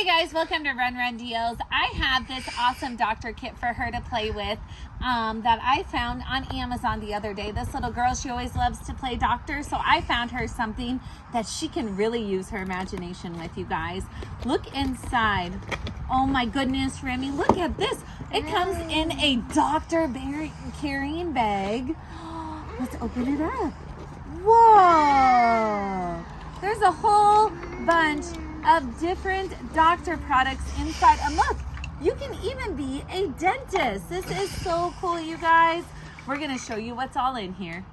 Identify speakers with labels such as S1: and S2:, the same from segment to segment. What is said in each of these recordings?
S1: Hey guys, welcome to Run Deals. I have this awesome doctor kit for her to play with that I found on Amazon the other day. This little girl, she always loves to play doctor, so I found her something that she can really use her imagination with, you guys. Look inside. Oh my goodness, Remy, look at this. It comes in a doctor carrying bag. Let's open it up. Whoa! There's a whole bunch of different doctor products inside. And look, you can even be a dentist. This is so cool, you guys. We're gonna show you what's all in here.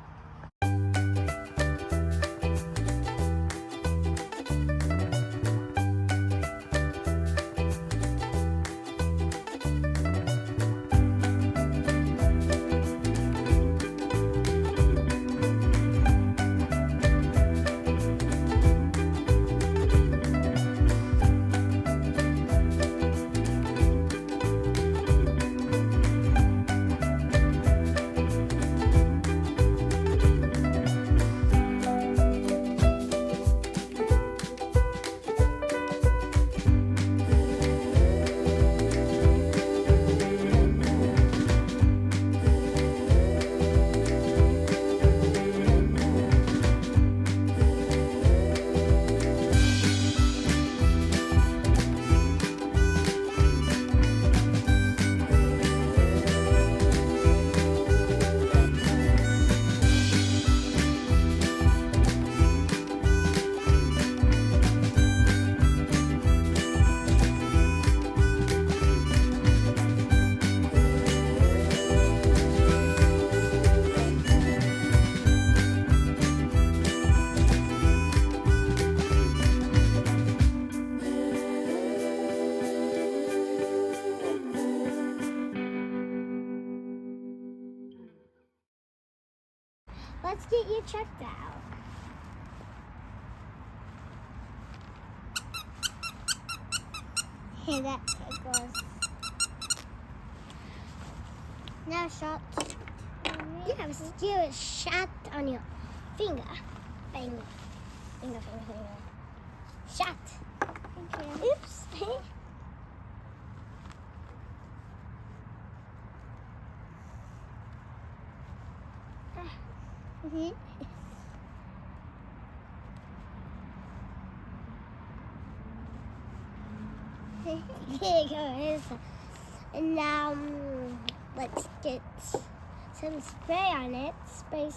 S2: Let's get you checked out. Hey, that tickles. Now shot. You have to do a shot on your finger. Finger. Shot. Okay. Oops. Mm-hmm. Here goes. And now let's get some spray on it. Spray.